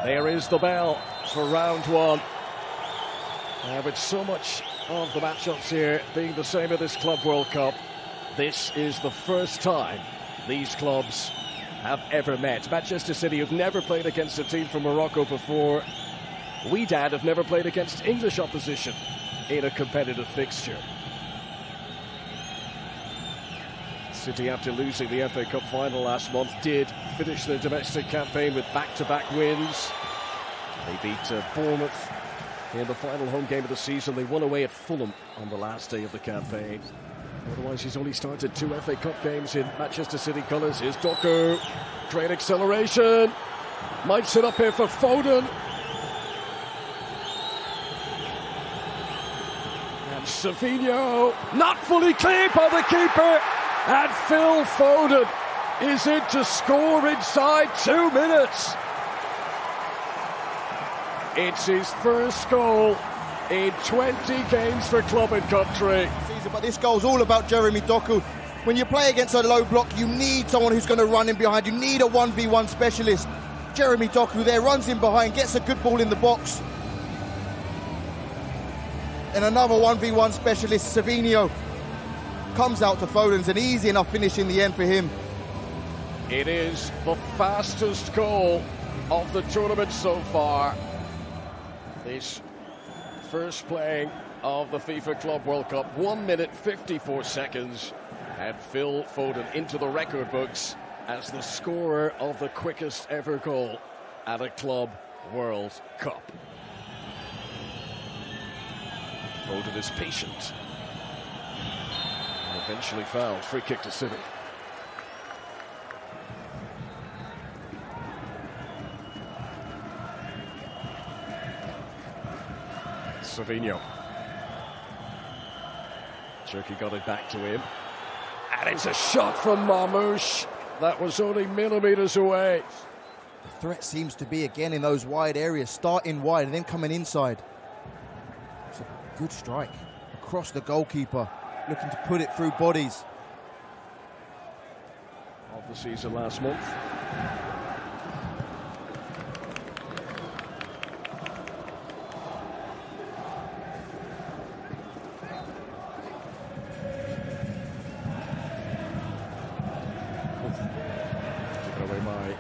There is the bell for round one. With so much of the matchups here being the same at this Club World Cup, this is the first time these clubs have ever met. Manchester City have never played against a team from Morocco before. Wydad have never played against English opposition in a competitive fixture. City, after losing the FA Cup final last month, did finish their domestic campaign with back-to-back wins. They beat Bournemouth in the final home game of the season. They won away at Fulham on the last day of the campaign. Otherwise, he's only started 2 FA Cup games in Manchester City colours. Here's Doku. Great acceleration. Might sit up here for Foden. And Savinho, not fully clear by the keeper. And Phil Foden is in to score inside 2 minutes. It's his first goal in 20 games for club and country. But this goal's all about Jeremy Doku. When you play against a low block, you need someone who's going to run in behind. You need a 1v1 specialist. Jeremy Doku there runs in behind, gets a good ball in the box. And another 1v1 specialist, Savinho, comes out to Foden's an easy enough finish in the end for him. It is the fastest goal of the tournament so far. This first playing of the FIFA Club World Cup, 1 minute 54 seconds, and Phil Foden into the record books as the scorer of the quickest ever goal at a Club World Cup. Foden is patient and eventually fouled. Free kick to City. Savinho. Turkey got it back to him. And it's a shot from Marmoush. That was only millimetres away. The threat seems to be again in those wide areas, starting wide and then coming inside. It's a good strike across the goalkeeper, looking to put it through bodies. Of the season last month.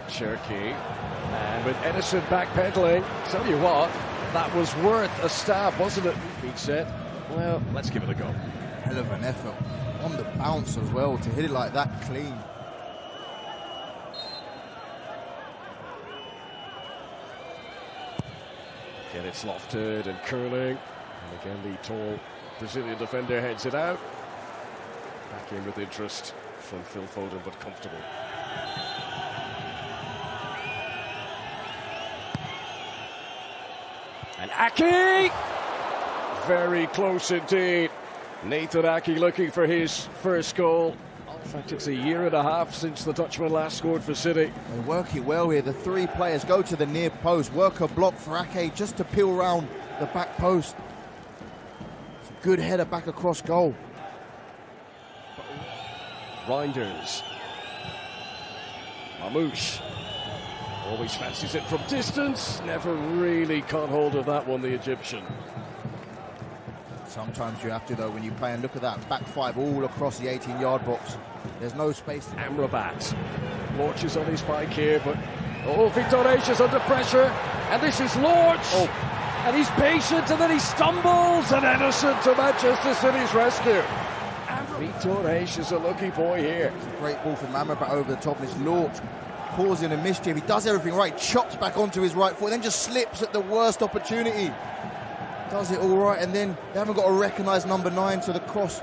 Cherky, and with Edison backpedaling, tell you what, that was worth a stab, wasn't it? Feet set. Well, let's give it a go. Hell of an effort on the bounce as well to hit it like that clean. Again, it's lofted and curling, and again the tall Brazilian defender heads it out. Back in with interest from Phil Foden, but comfortable. And Aki! Very close indeed. Nathan Aki looking for his first goal. In fact, it's a year and a half since the Dutchman last scored for City. They work it well here. The 3 players go to the near post, work a block for Ake just to peel round the back post. It's a good header back across goal. Reinders. Marmoush. Always fancies it from distance. Never really caught hold of that one, the Egyptian. Sometimes you have to, though, when you play, and look at that back 5 all across the 18-yard box. There's no space. Amrabat launches on his bike here, but Victor is under pressure, and this is launched. And he's patient, and then he stumbles, and Edison to Manchester City's rescue. Victor is a lucky boy here. It's a great ball from Amrabat over the top, and it's launched, causing a mischief. He does everything right, chops back onto his right foot, then just slips at the worst opportunity. Does it all right, and then they haven't got to recognise number 9 to the cross.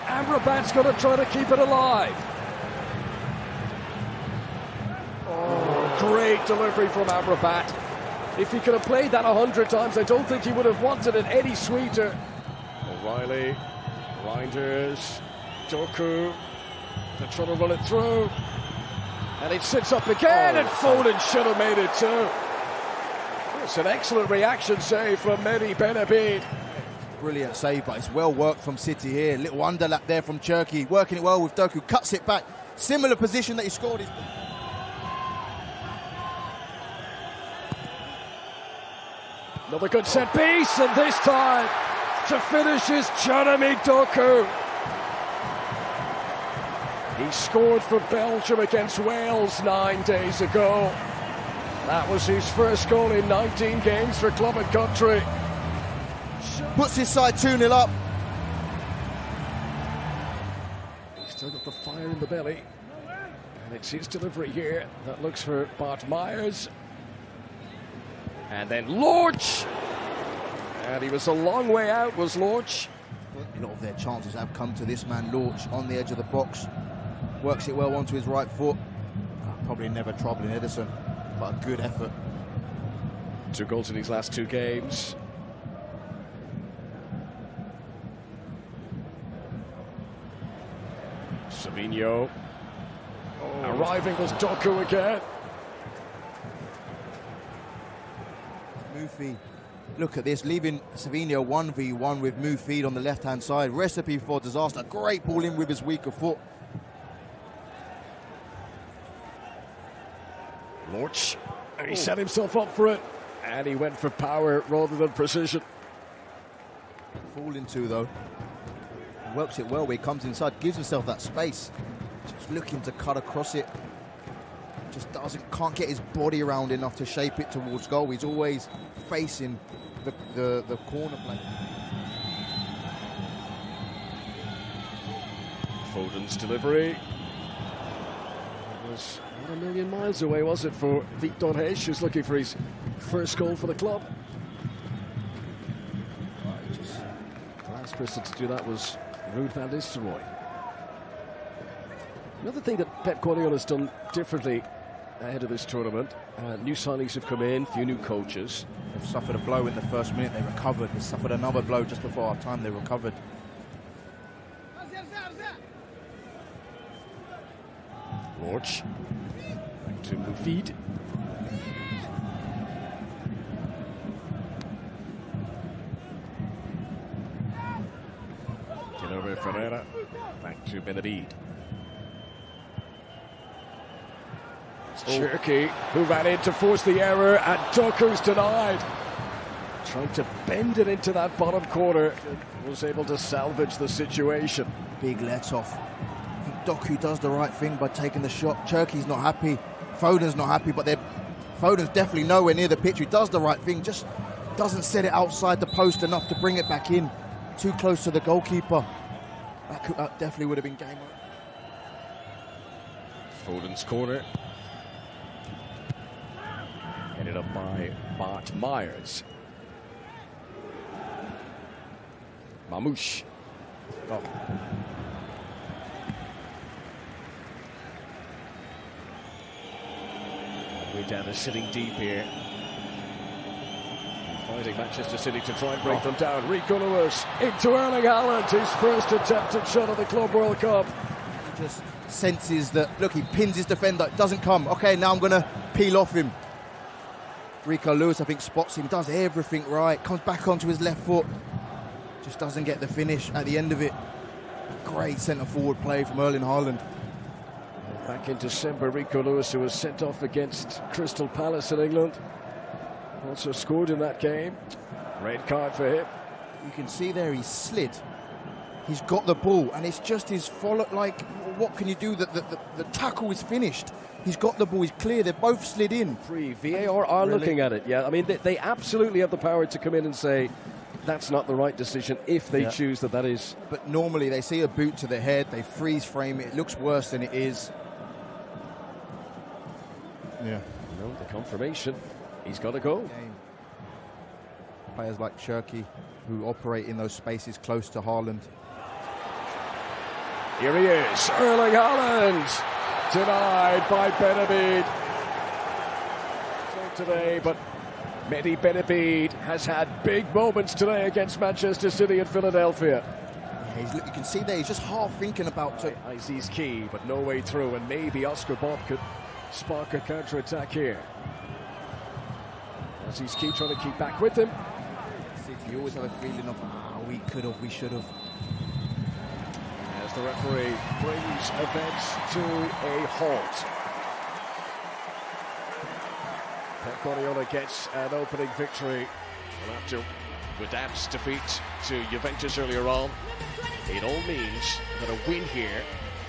Amrabat's got to try to keep it alive. Oh, great delivery from Amrabat. If he could have played that 100 times, I don't think he would have wanted it any sweeter. O'Reilly, Reinders, Doku, they're trying to run it through. And it sits up again, and Foden should have made it too. It's an excellent reaction save from Mehdi Benabid. Brilliant save, but it's well worked from City here. Little underlap there from Cherki, working it well with Doku, cuts it back. Similar position that he scored. Another good set piece, and this time to finish is Jeremy Doku. He scored for Belgium against Wales 9 days ago. That was his first goal in 19 games for club and country. Puts his side 2-0 up. He's still got the fire in the belly. And it's his delivery here that looks for Bart Myers. And then Lorch. And he was a long way out, was Lorch. A lot of their chances have come to this man, Lorch, on the edge of the box. Works it well onto his right foot. Probably never troubling Edison, but a good effort. 2 goals in his last 2 games. Savinho. Arriving was Doku again. Mufi, look at this, leaving Savinho 1v1 with Mufi on the left-hand side. Recipe for disaster. Great ball in with his weaker foot. Lorch. And he set himself up for it. And he went for power rather than precision. Fall into though. Works it well where he comes inside, gives himself that space. Just looking to cut across it. Just can't get his body around enough to shape it towards goal. He's always facing the corner play. Foden's delivery. It was not a million miles away, was it, for Victor Reis, who's looking for his first goal for the club. The last person to do that was Ruud van Nistelrooy. Another thing that Pep Guardiola's done differently ahead of this tournament, new signings have come in, few new coaches. They've suffered a blow in the first minute, they recovered. They suffered another blow just before our time, they recovered. Lorch. Back to Mufid. Over Ferreira. Back to Benedid. Cherky, who ran in to force the error, and Doku's denied. Trying to bend it into that bottom corner, was able to salvage the situation. Big let-off. I think Doku does the right thing by taking the shot. Cherky's not happy, Foden's not happy, but Foden's definitely nowhere near the pitch. He does the right thing, just doesn't set it outside the post enough to bring it back in. Too close to the goalkeeper. That definitely would have been game on. Foden's corner. Headed up by Bart Myers. Mamouche. Oh. Way down to sitting deep here. Finding Manchester City to try and break them down. Rico Lewis into Erling Haaland, his first attempted shot of the Club World Cup. He just senses that, look, he pins his defender, it doesn't come. Okay, now I'm going to peel off him. Rico Lewis, I think, spots him, does everything right, comes back onto his left foot. Just doesn't get the finish at the end of it. Great centre-forward play from Erling Haaland. Back in December, Rico Lewis, who was sent off against Crystal Palace in England, also scored in that game. Red card for him. You can see there he's slid. He's got the ball, and it's just his follow. Like, what can you do? The tackle is finished. He's got the ball. He's clear. They're both slid in. VAR are looking at it. Yeah, I mean they absolutely have the power to come in and say that's not the right decision if they choose that is. But normally they see a boot to the head. They freeze frame it. It looks worse than it is. Yeah. No, the confirmation. He's got to go. Players like Cherky, who operate in those spaces close to Haaland. Here he is, Erling Haaland, denied by Benedid today, but Mehdi Benedid has had big moments today against Manchester City and Philadelphia. Yeah, you can see there, he's just half thinking about it. Izzy's key, but no way through, and maybe Oscar Bob could spark a counter-attack here. Izzy's key trying to keep back with him. You always have a feeling of, we could have, we should have. As the referee brings events to a halt. Pep Guardiola gets an opening victory Well, after Widan's defeat to Juventus earlier on, it all means that a win here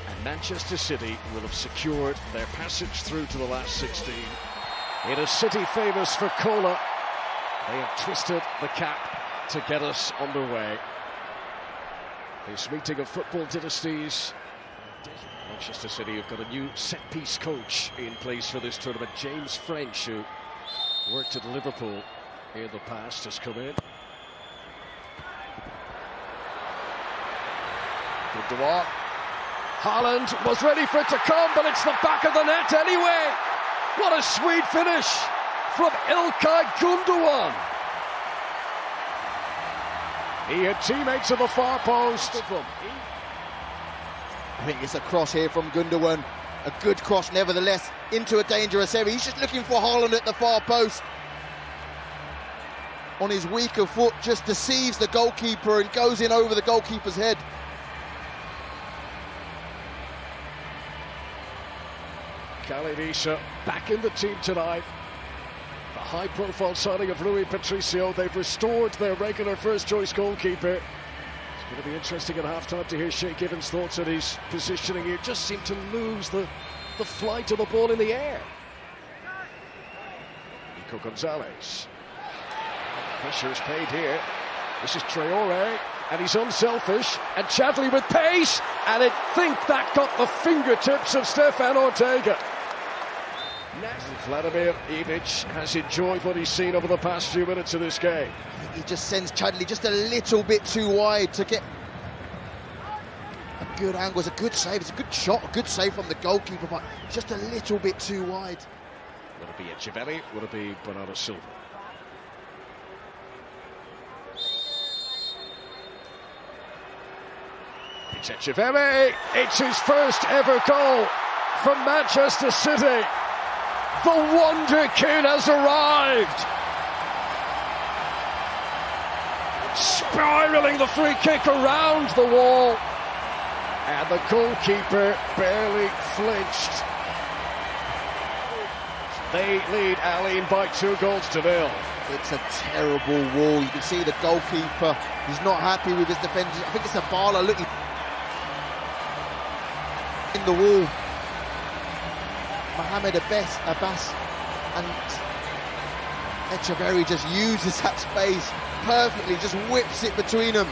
and Manchester City will have secured their passage through to the last 16. In a city famous for cola, they have twisted the cap to get us underway. This meeting of football dynasties. Manchester City have got a new set-piece coach in place for this tournament. James French, who worked at Liverpool in the past, has come in. Gundogan. Haaland was ready for it to come, but it's the back of the net anyway. What a sweet finish from İlkay Gundogan. He had teammates at the far post. I think it's a cross here from Gundogan. A good cross, nevertheless, into a dangerous area. He's just looking for Haaland at the far post. On his weaker foot, just deceives the goalkeeper and goes in over the goalkeeper's head. Khalid Issa back in the team tonight. The high-profile signing of Rui Patricio. They've restored their regular first-choice goalkeeper. It's going to be interesting at half-time to hear Shay Given's thoughts on his positioning here. Just seemed to lose the flight of the ball in the air. Nico Gonzalez. Pressure is paid here. This is Traore, and he's unselfish. And Chadley with pace, and I think that got the fingertips of Stefan Ortega. Vladimir Ivic has enjoyed what he's seen over the past few minutes of this game. He just sends Chadley just a little bit too wide to get a good angle. It's a good save, it's a good shot, a good save from the goalkeeper, but just a little bit too wide. Will it be Echeverri? Will it be Bernardo Silva? It's Echeverri. It's his first ever goal from Manchester City. The Wonder Kid has arrived. Spiralling the free kick around the wall. And the goalkeeper barely flinched. They lead Aline by 2-0. It's a terrible wall. You can see the goalkeeper, he's not happy with his defenders. I think it's a Bala looking in the wall. Mohamed Abbas and Echeverri just uses that space perfectly, just whips it between them.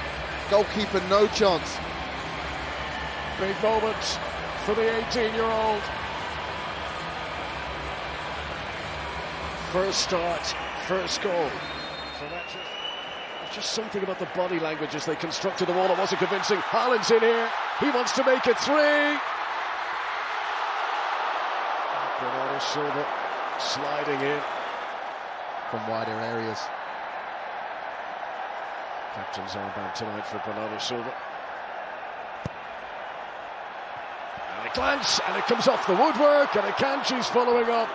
Goalkeeper, no chance. Big moment for the 18-year-old. First start, first goal for Manchester. There's just something about the body language as they constructed the wall that wasn't convincing. Haaland's in here. He wants to make it 3. Bernardo Silva sliding in from wider areas. Captain's armband tonight for Bernardo Silva. And a glance, and it comes off the woodwork, and Akanji's following up.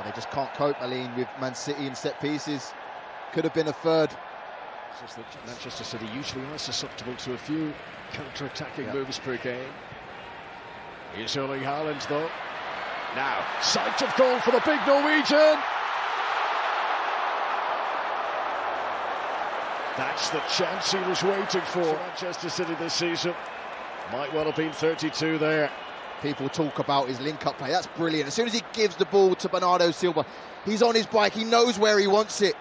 They just can't cope, Aline, with Man City in set pieces. Could have been a third. It's just that Manchester City usually are susceptible to a few counter-attacking moves per game. Here's Erling Haaland, though. Now, sight of goal for the big Norwegian. That's the chance he was waiting for. Manchester City this season. Might well have been 32 there. People talk about his link-up play. That's brilliant. As soon as he gives the ball to Bernardo Silva, he's on his bike. He knows where he wants it.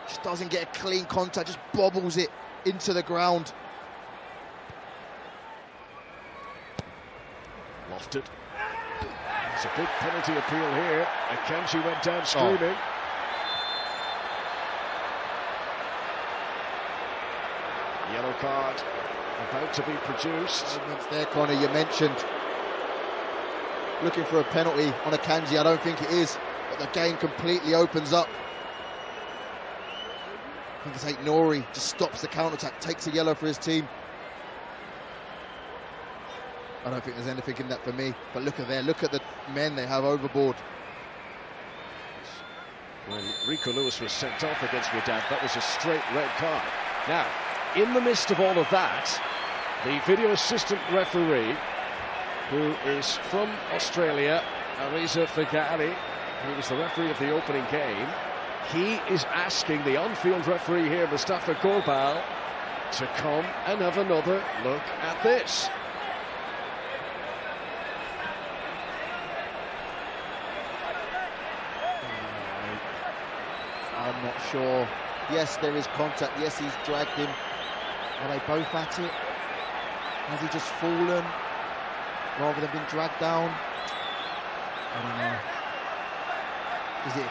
Just doesn't get a clean contact, just bobbles it into the ground. Lofted. It's a big penalty appeal here. Akanji went down screaming. Yellow card about to be produced. There, Connor, you mentioned looking for a penalty on Akanji. I don't think it is, but the game completely opens up. I think it's Aït-Nouri just stops the counter-attack, takes a yellow for his team. I don't think there's anything in that for me, but look at there, look at the men they have overboard. When Rico Lewis was sent off against Widan, that was a straight red card. Now, in the midst of all of that, the video assistant referee, who is from Australia, Ariza Figari, he was the referee of the opening game. He is asking the on-field referee here, Mustafa Gorbal, to come and have another look at this. I'm not sure. Yes, there is contact. Yes, he's dragged him. Are they both at it? Has he just fallen rather than been dragged down? I don't know. Is it a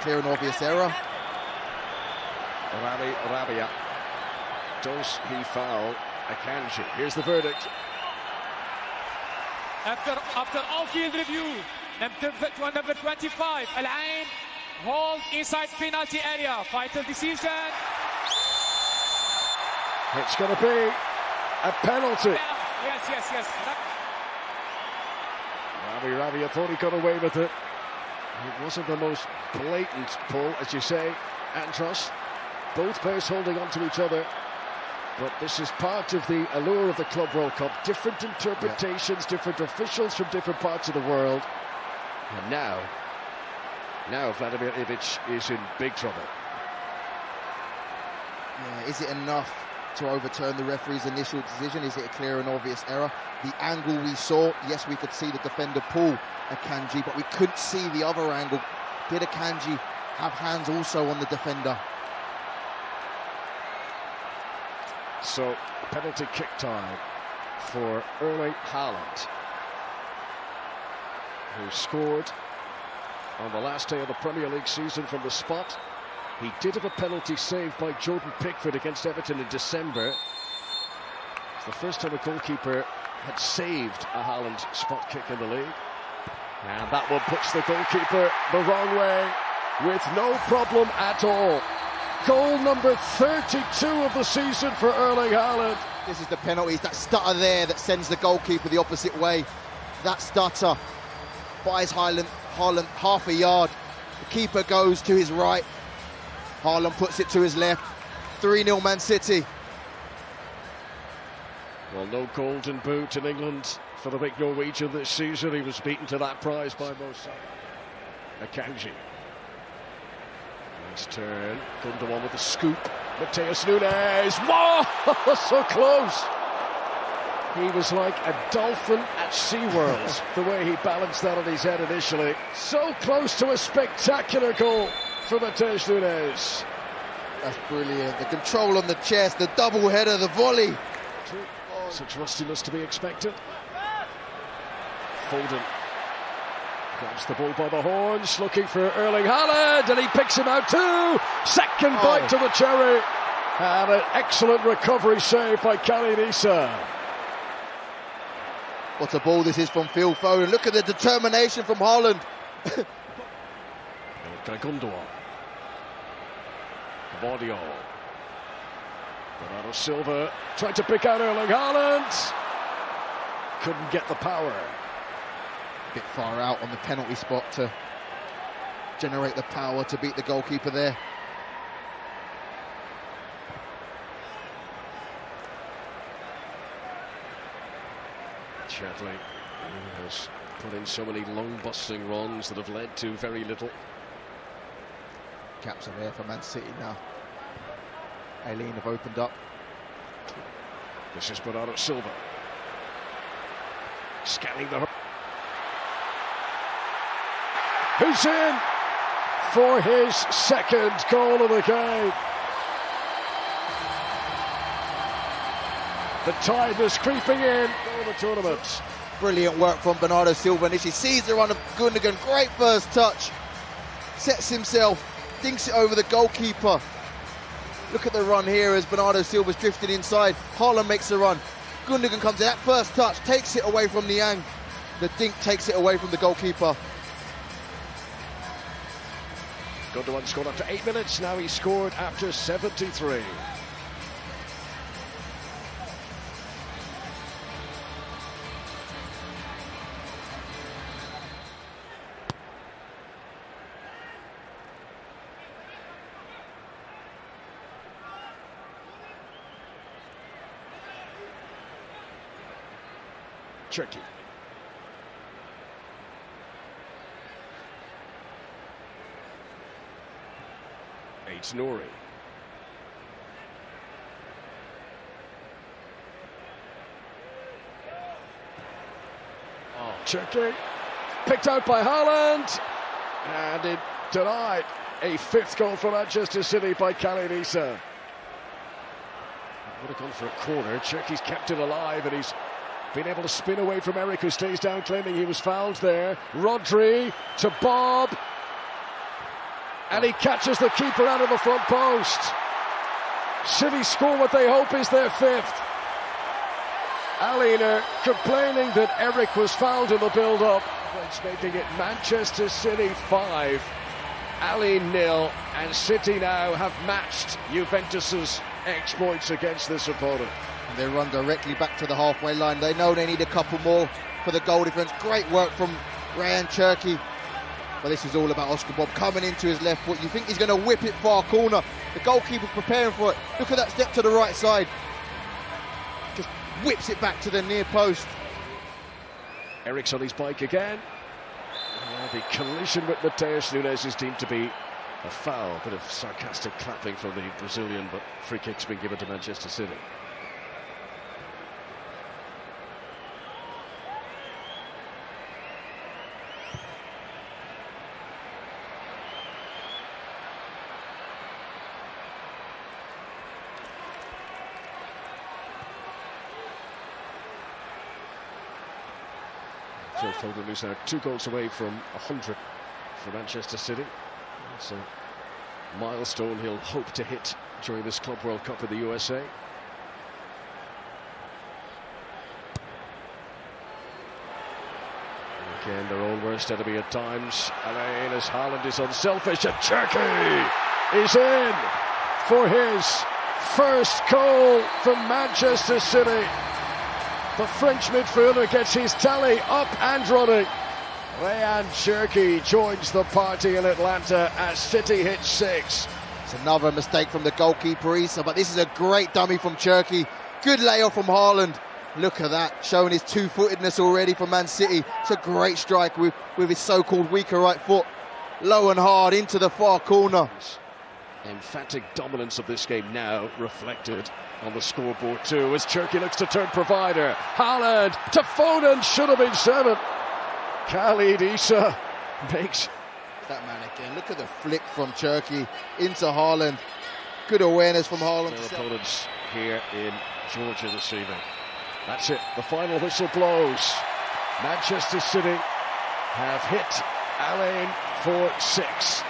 clear and obvious error? Rami Rabia. Does he foul Akanji? Here's the verdict. After on-field review, number 25, Al Ain hold inside penalty area. Final decision. It's going to be a penalty. Yes. Rami Rabia thought he got away with it. It wasn't the most blatant pull, as you say, Andros. Both players holding on to each other. But this is part of the allure of the Club World Cup. Different interpretations, different officials from different parts of the world. And now Vladimir Ivic is in big trouble. Yeah, is it enough to overturn the referee's initial decision? Is it a clear and obvious error? The angle we saw, yes, we could see the defender pull Akanji, but we couldn't see the other angle. Did Akanji have hands also on the defender? So, penalty kick time for Erling Haaland, who scored on the last day of the Premier League season from the spot. He did have a penalty saved by Jordan Pickford against Everton in December. It's the first time a goalkeeper had saved a Haaland spot kick in the league. And that one puts the goalkeeper the wrong way with no problem at all. Goal number 32 of the season for Erling Haaland. This is the penalty. It's that stutter there that sends the goalkeeper the opposite way. That stutter buys Haaland half a yard. The keeper goes to his right. Haaland puts it to his left. 3-0 Man City. Well, no golden boot in England for the big Norwegian this season. He was beaten to that prize by Mo Salah. Akanji. Nice turn. Gundogan with the scoop. Mateus Nunes. Whoa! So close. He was like a dolphin at SeaWorld, the way he balanced that on his head initially. So close to a spectacular goal for Mateus Nunes. That's brilliant. The control on the chest, the double header, the volley. Such rustiness to be expected. Foden grabs the ball by the horns, looking for Erling Haaland, and he picks him out too. Second bite to the cherry, and an excellent recovery save by Khalid Issa. What a ball this is from Phil Foden. Look at the determination from Haaland. Gundogan. Guardiola. Bernardo Silva tried to pick out Erling Haaland. Couldn't get the power. A bit far out on the penalty spot to generate the power to beat the goalkeeper there. Chatley has put in so many long busting runs that have led to very little. Caps are there for Man City now. Aileen have opened up. This is Bernardo Silva. Scanning the... Who's in for his second goal of the game. The tide was creeping in for the tournament. Brilliant work from Bernardo Silva. And she sees the run of Gundogan. Great first touch. Sets himself. Dinks it over the goalkeeper. Look at the run here as Bernardo Silva's drifted inside. Haaland makes the run. Gundogan comes in. That first touch takes it away from Niang. The dink takes it away from the goalkeeper. Gundogan scored after 8 minutes. Now he scored after 73. Turkey. It's Nouri. Turkey, picked out by Haaland, and it denied. A fifth goal for Manchester City by Khalid Issa. Would have gone for a corner. Turkey's kept it alive, and he's been able to spin away from Eric, who stays down, claiming he was fouled there. Rodri to Bob, and he catches the keeper out of the front post. City score what they hope is their fifth. Alina complaining that Eric was fouled in the build-up. It's making it Manchester City 5, Ali 0, and City now have matched Juventus's exploits against this opponent. And they run directly back to the halfway line. They know they need a couple more for the goal difference. Great work from Rayan Cherki. But this is all about Oscar Bob coming into his left foot. You think he's going to whip it far corner. The goalkeeper's preparing for it. Look at that step to the right side. Just whips it back to the near post. Eric's on his bike again. The collision with Mateus Nunes is deemed to be a foul. Bit of sarcastic clapping from the Brazilian, but free kick's been given to Manchester City. Phil Foden is now 2 goals away from 100 for Manchester City. It's a milestone he'll hope to hit during this Club World Cup in the USA. Again, their own worst enemy at times. Alain, as Haaland is unselfish, and Turkey is in for his first goal for Manchester City. The French midfielder gets his tally up and running. Rayan Cherki joins the party in Atlanta as City hits 6. It's another mistake from the goalkeeper, Issa, but this is a great dummy from Cherki. Good layoff from Haaland. Look at that, showing his two-footedness already for Man City. It's a great strike with his so-called weaker right foot. Low and hard into the far corner. Emphatic dominance of this game now reflected on the scoreboard too, as Cherki looks to turn provider. Haaland to Foden, should have been 7. Khalid Issa makes that man again. Look at the flick from Cherki into Haaland. Good awareness from Haaland. Their opponents here in Georgia this evening. That's it, the final whistle blows. Manchester City have hit Alain for 6.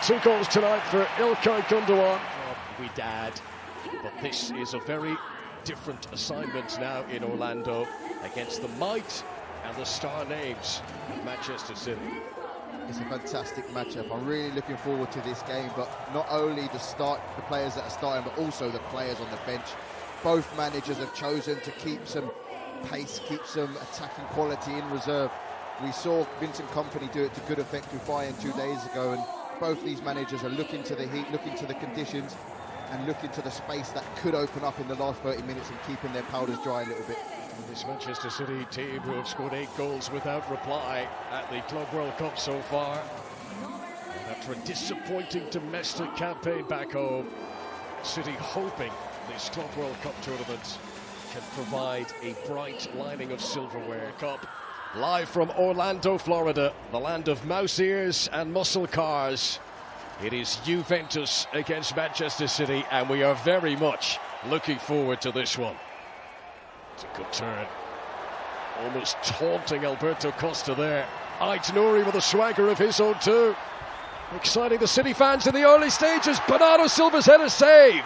2 goals tonight for İlkay Gündoğan. Dad. But this is a very different assignment now in Orlando against the might and the star names of Manchester City. It's a fantastic matchup. I'm really looking forward to this game, but not only the players that are starting, but also the players on the bench. Both managers have chosen to keep some pace, keep some attacking quality in reserve. We saw Vincent Kompany do it to good effect with Bayern 2 days ago, and both these managers are looking to the heat, looking to the conditions, and looking to the space that could open up in the last 30 minutes and keeping their powders dry a little bit. This Manchester City team, who have scored 8 goals without reply at the Club World Cup so far. And after a disappointing domestic campaign back home, City hoping this Club World Cup tournament can provide a bright lining of silverware. Cup live from Orlando, Florida, the land of mouse ears and muscle cars. It is Juventus against Manchester City, and we are very much looking forward to this one. It's a good turn. Almost taunting Alberto Costa there. Ait Nouri with a swagger of his own too. Exciting the City fans in the early stages. Bernardo Silva's header saved.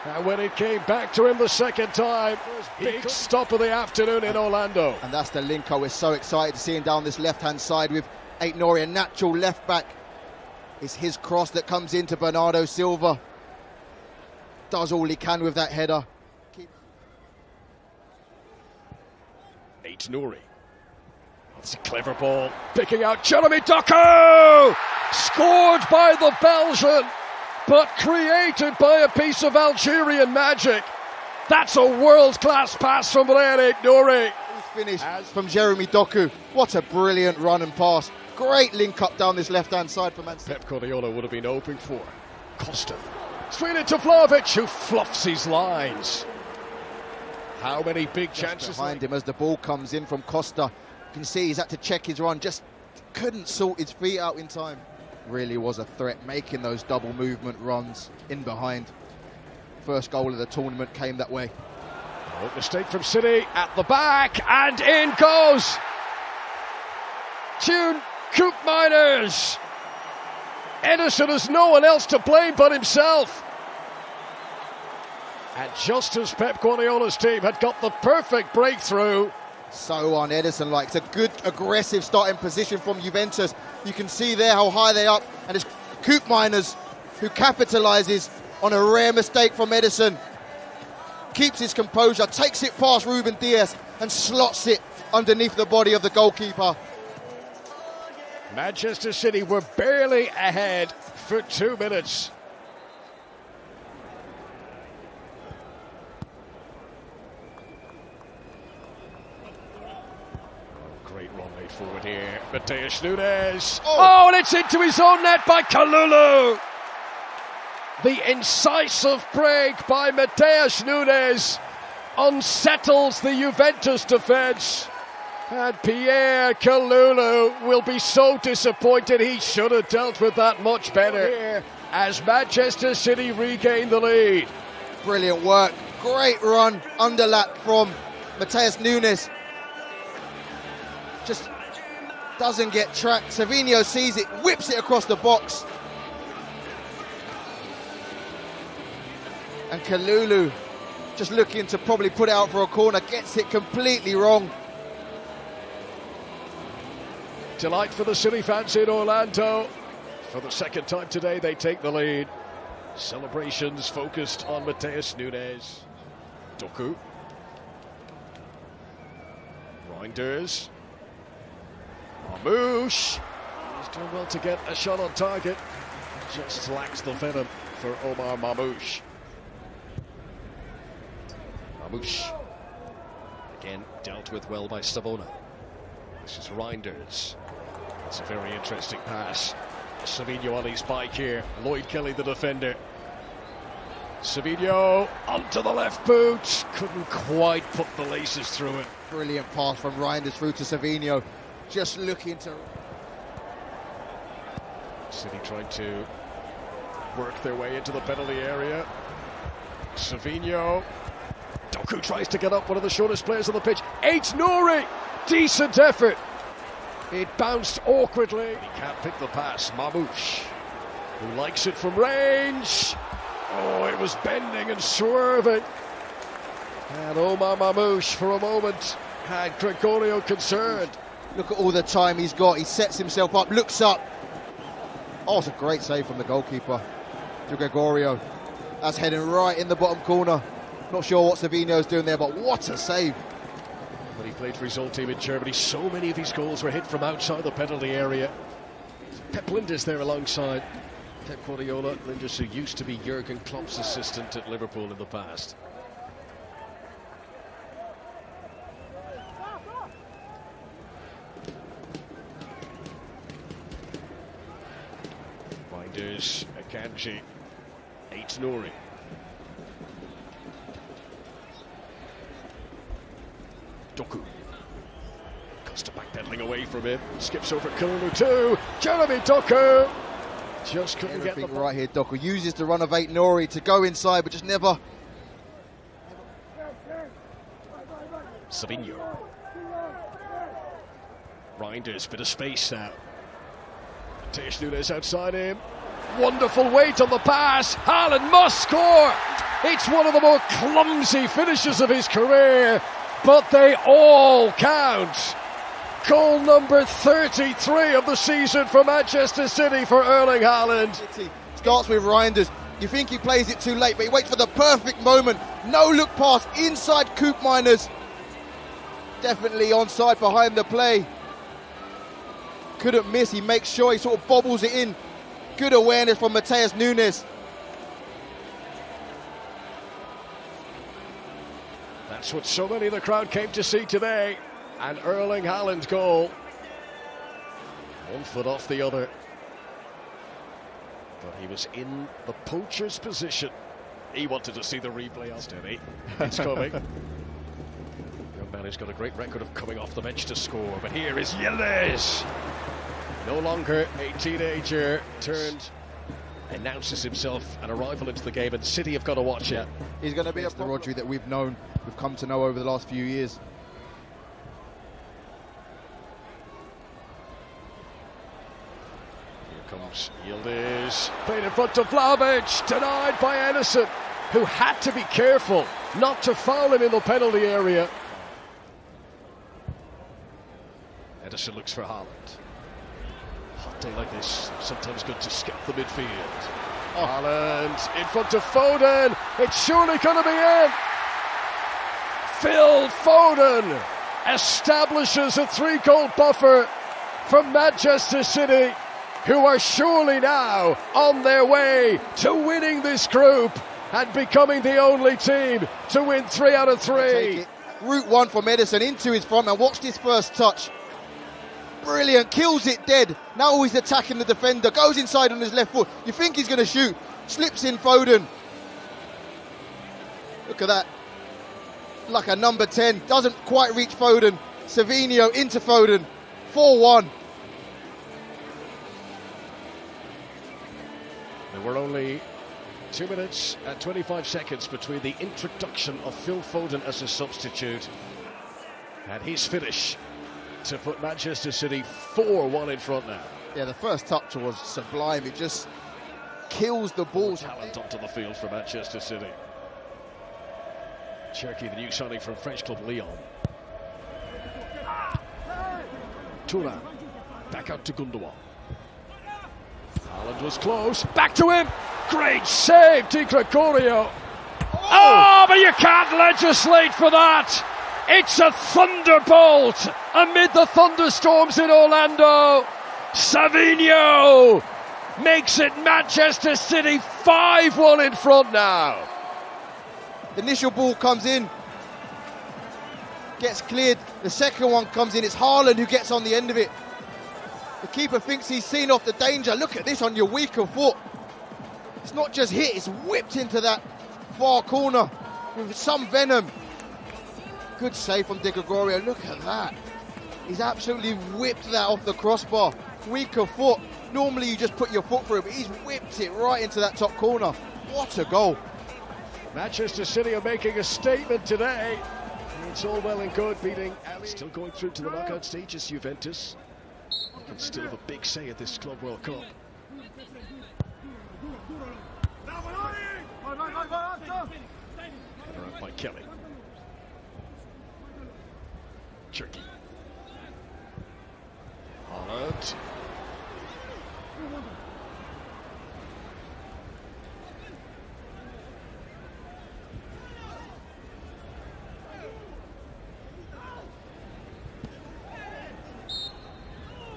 And when it came back to him the second time, big stop of the afternoon in Orlando. And that's the Linko. We're so excited to see him down this left-hand side with Ait Nouri, a natural left-back. It's his cross that comes into Bernardo Silva. Does all he can with that header. Ait Nouri. That's a clever ball. Picking out Jeremy Doku! Scored by the Belgian, but created by a piece of Algerian magic. That's a world-class pass from Ait Nouri. Finish from Jeremy Doku. What a brilliant run and pass. Great link up down this left-hand side for Man City. Pep Guardiola would have been hoping for. Costa. Straight into Vlahovic, who fluffs his lines. How many big chances behind him as the ball comes in from Costa. You can see he's had to check his run, just couldn't sort his feet out in time. Really was a threat, making those double movement runs in behind. First goal of the tournament came that way. Oh, mistake from City at the back, and in goes Tune Koopmeiners. Ederson has no one else to blame but himself. And just as Pep Guardiola's team had got the perfect breakthrough. So on Ederson, like, it's a good aggressive starting position from Juventus. You can see there how high they're up, and it's Koopmeiners who capitalises on a rare mistake from Ederson. Keeps his composure, takes it past Ruben Dias and slots it underneath the body of the goalkeeper. Manchester City were barely ahead for 2 minutes. Great run made forward here. Mateus Nunes. Oh, and it's into his own net by Kalulu. The incisive break by Mateus Nunes unsettles the Juventus defence. And Pierre Kalulu will be so disappointed. He should have dealt with that much better here as Manchester City regain the lead. Brilliant work. Great run, underlap from Mateus Nunes. Just doesn't get tracked. Savinho sees it, whips it across the box. And Kalulu just looking to probably put it out for a corner, gets it completely wrong. Delight for the City fans in Orlando. For the second time today, they take the lead. Celebrations focused on Mateus Nunes. Doku. Reinders. Mamouche. He's doing well to get a shot on target. Just lacks the venom for Omar Mamouche. Mamouche. Again, dealt with well by Savona. This is Reinders. It's a very interesting pass. Savinho on his bike here. Lloyd Kelly, the defender. Savinho onto the left boot. Couldn't quite put the laces through it. Brilliant pass from Reinders through to Savinho. Just looking to... City trying to work their way into the penalty area. Savinho. Doku tries to get up, one of the shortest players on the pitch. Nouri. Decent effort. It bounced awkwardly. He can't pick the pass. Mamouche, who likes it from range. Oh, it was bending and swerving. And Omar Mamouche, for a moment, had Gregorio concerned. Look at all the time he's got. He sets himself up, looks up. Oh, it's a great save from the goalkeeper to Gregorio. That's heading right in the bottom corner. Not sure what Savinho's doing there, but what a save. When he played for his old team in Germany, so many of his goals were hit from outside the penalty area. Pep Lijnders there alongside Pep Guardiola. Lijnders, who used to be Jurgen Klopp's assistant at Liverpool in the past. Reinders, Akanji, Nouri. Doku. Costa backpedaling away from him. Skips over Kalulu too. Jeremy Doku. Just couldn't get the right here. Doku uses the run of Nouri to go inside, but just never. Savinho. Reinders, bit of space now. Mateus Nunes outside him. Wonderful weight on the pass. Haaland must score. It's one of the more clumsy finishes of his career, but they all count. Goal number 33 of the season for Manchester City for Erling Haaland. Starts with Reinders. You think he plays it too late, but he waits for the perfect moment. No look pass inside Koopmeiners. Definitely onside behind the play. Couldn't miss. He makes sure he sort of bobbles it in. Good awareness from Mateus Nunes. That's what so many of the crowd came to see today. And Erling Haaland's goal. One foot off the other. But he was in the poacher's position. He wanted to see the replay on steady. It's coming. Young man who's got a great record of coming off the bench to score. But here is Yildiz. No longer a teenager, announces himself an arrival into the game, and City have got to watch it. He's going to be the Rodri that we've come to know over the last few years. Here comes Yildiz, played in front of Vlahovic, denied by Ederson, who had to be careful not to foul him in the penalty area. Ederson looks for Haaland. Hot day like this, sometimes good to scout the midfield. Oh. Haaland in front of Foden, it's surely going to be in. Phil Foden establishes a 3-goal buffer from Manchester City, who are surely now on their way to winning this group and becoming the only team to win 3 out of 3. Route 1 from Ederson into his front, and watch this first touch. Brilliant, kills it dead. Now he's attacking the defender, goes inside on his left foot. You think he's going to shoot, slips in Foden. Look at that. Like a number 10, doesn't quite reach Foden. Savinho into Foden, 4-1. There were only 2 minutes and 25 seconds between the introduction of Phil Foden as a substitute and his finish to put Manchester City 4-1 in front now. Yeah, the first touch was sublime. It just kills the ball. Talent onto the field for Manchester City. Cherki, the new signing from French club Lyon. Thuram, back out to Gundogan. Haaland was close, back to him. Great save, Di Gregorio. Oh, but you can't legislate for that. It's a thunderbolt amid the thunderstorms in Orlando. Savinho makes it Manchester City 5-1 in front now. The initial ball comes in, gets cleared. The second one comes in. It's Haaland who gets on the end of it. The keeper thinks he's seen off the danger. Look at this on your weaker foot. It's not just hit, it's whipped into that far corner with some venom. Good save from Di Gregorio. Look at that. He's absolutely whipped that off the crossbar. Weaker foot. Normally you just put your foot through it, but he's whipped it right into that top corner. What a goal. Manchester City are making a statement today. It's all well and good beating still going through to the knockout stages. Juventus can still have a big say at this Club World Cup. Around by Kelly. Cherki. Haaland.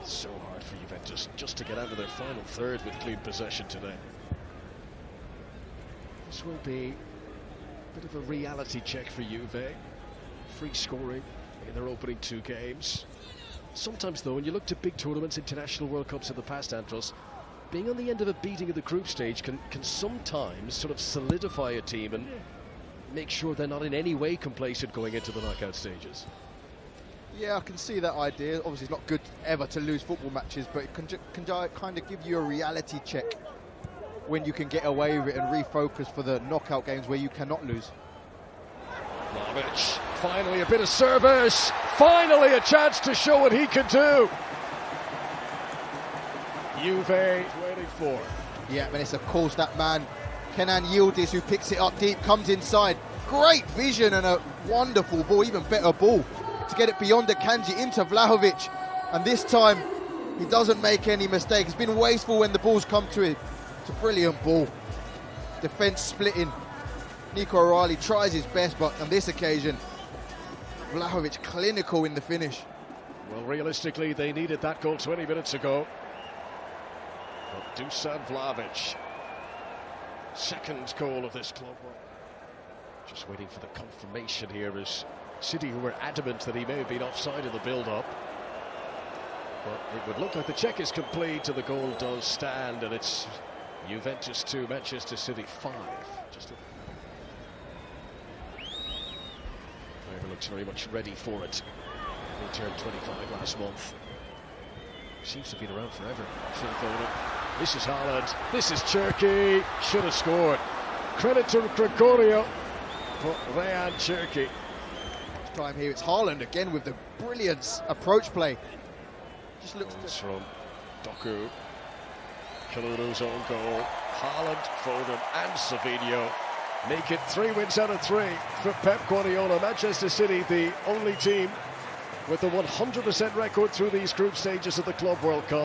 So hard for Juventus just to get out of their final third with clean possession today. This will be a bit of a reality check for Juve. Free scoring in their opening 2 games. Sometimes though, when you look to big tournaments, international World Cups in the past, Andros, being on the end of a beating of the group stage can sometimes sort of solidify a team and make sure they're not in any way complacent going into the knockout stages. Yeah, I can see that idea. Obviously it's not good ever to lose football matches, but it can kind of give you a reality check when you can get away with it and refocus for the knockout games where you cannot lose. Vlahovic, finally a bit of service, finally a chance to show what he can do. Juve waiting for. Yeah, and it's of course that man, Kenan Yildiz, who picks it up deep, comes inside. Great vision and a wonderful ball, even better ball, to get it beyond Akanji into Vlahovic. And this time, he doesn't make any mistake. He's been wasteful when the ball's come to him. It's a brilliant ball. Defence splitting. Nico O'Reilly tries his best, but on this occasion, Vlahovic clinical in the finish. Well, realistically, they needed that goal 20 minutes ago. But Dusan Vlahovic, second goal of this club. Just waiting for the confirmation here as City, who were adamant that he may have been offside in the build-up. But it would look like the check is complete and the goal does stand, and it's Juventus 2, Manchester City 5. Player looks very much ready for it. He turned 25 last month. Seems to have been around forever. Phil Foden. This is Haaland. This is Turkey. Should have scored. Credit to Gregorio. But Rayan Cherki. This time here it's Haaland again with the brilliant approach play. Just looks from Doku. Kaluru's own goal. Haaland, Foden and Savinho make it 3 wins out of 3 for Pep Guardiola. Manchester City, the only team with a 100% record through these group stages of the Club World Cup.